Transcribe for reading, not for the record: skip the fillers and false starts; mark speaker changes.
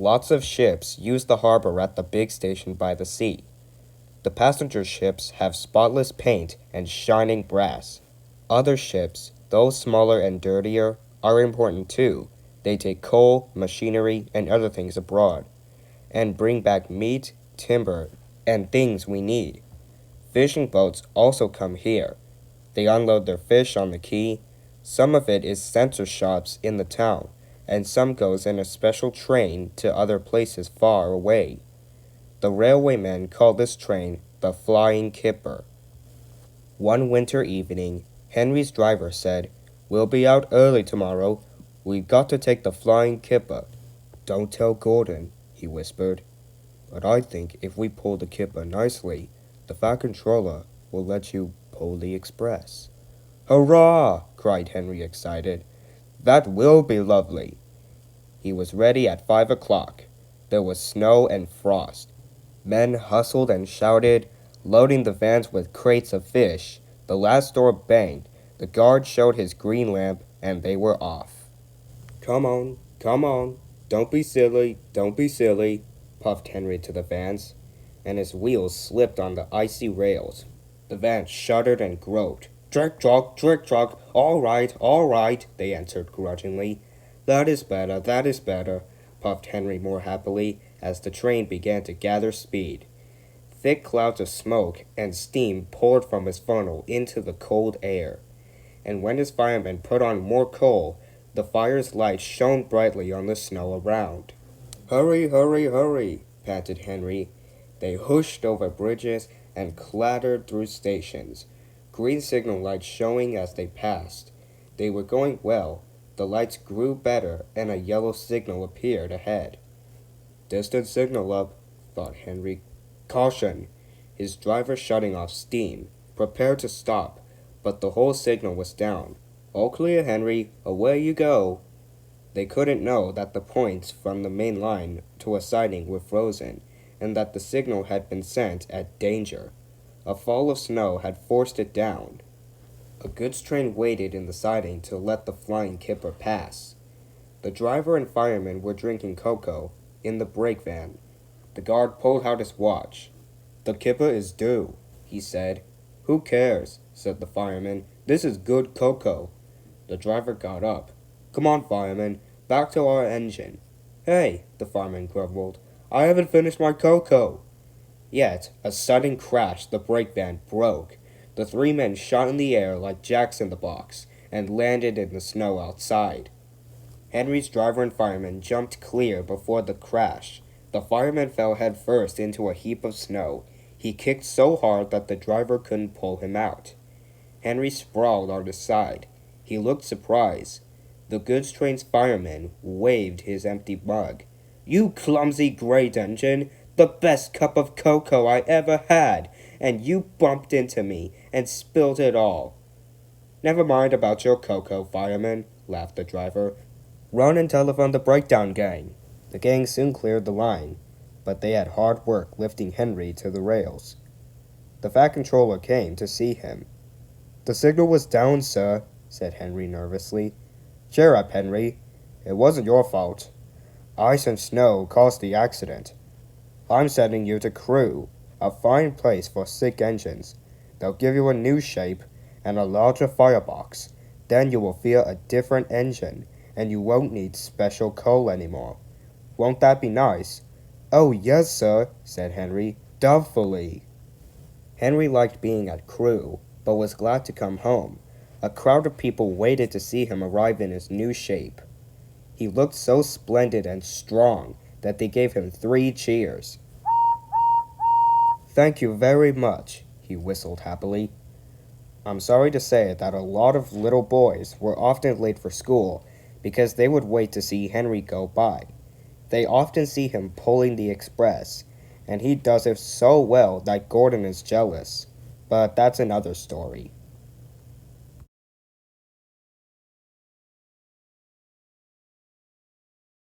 Speaker 1: Lots of ships use the harbor at the big station by the sea. The passenger ships have spotless paint and shining brass. Other ships, though smaller and dirtier, are important too. They take coal, machinery, and other things abroad, and bring back meat, timber, and things we need. Fishing boats also come here. They unload their fish on the quay. Some of it is sent to shops in the town, and some goes in a special train to other places far away. The railwaymen call this train the Flying Kipper. One winter evening, Henry's driver said, "We'll be out early tomorrow. We've got to take the Flying Kipper." "Don't tell Gordon," he whispered. "But I think if we pull the Kipper nicely, the Fat Controller will let you pull the express." "Hurrah!" cried Henry, excited. "That will be lovely." He was ready at 5 o'clock. There was snow and frost. Men hustled and shouted, loading the vans with crates of fish. The last door banged. The guard showed his green lamp, and they were off. Come on, don't be silly, puffed Henry to the vans, and his wheels slipped on the icy rails. The vans shuddered and groped. Trick truck, all right, they answered grudgingly. That is better, puffed Henry more happily as the train began to gather speed. Thick clouds of smoke and steam poured from his funnel into the cold air, and when his firemen put on more coal, the fire's light shone brightly on the snow around. Hurry, panted Henry. They whooshed over bridges and clattered through stations, green signal lights showing as they passed. They were going well. The lights grew better, and a yellow signal appeared ahead. Distant signal up, thought Henry. Caution! His driver shutting off steam, prepared to stop, but the whole signal was down. All clear, Henry. Away you go. They couldn't know that the points from the main line to a siding were frozen, and that the signal had been sent at danger. A fall of snow had forced it down. A goods train waited in the siding to let the Flying Kipper pass. The driver and firemen were drinking cocoa in the brake van. The guard pulled out his watch. The Kipper is due, he said. Who cares, said the fireman. This is good cocoa. The driver got up. Come on, fireman, back to our engine. Hey, the fireman grumbled. I haven't finished my cocoa. Yet, a sudden crash, the brake van broke. The three men shot in the air like jacks in the box and landed in the snow outside. Henry's driver and fireman jumped clear before the crash. The fireman fell headfirst into a heap of snow. He kicked so hard that the driver couldn't pull him out. Henry sprawled on his side. He looked surprised. The goods train's fireman waved his empty mug. You clumsy great engine! The best cup of cocoa I ever had! And you bumped into me and spilled it all. Never mind about your cocoa, fireman, laughed the driver. Run and telephone the breakdown gang. The gang soon cleared the line, but they had hard work lifting Henry to the rails. The Fat Controller came to see him. The signal was down, sir, said Henry nervously. Cheer up, Henry. It wasn't your fault. Ice and snow caused the accident. I'm sending you to Crew, a fine place for sick engines. They'll give you a new shape and a larger firebox. Then you will feel a different engine, and you won't need special coal anymore. Won't that be nice? Oh, yes, sir, said Henry. Doubtfully. Henry liked being at Crew, but was glad to come home. A crowd of people waited to see him arrive in his new shape. He looked so splendid and strong that they gave him 3 cheers. Thank you very much, he whistled happily. I'm sorry to say that a lot of little boys were often late for school because they would wait to see Henry go by. They often see him pulling the express, and he does it so well that Gordon is jealous. But that's another story.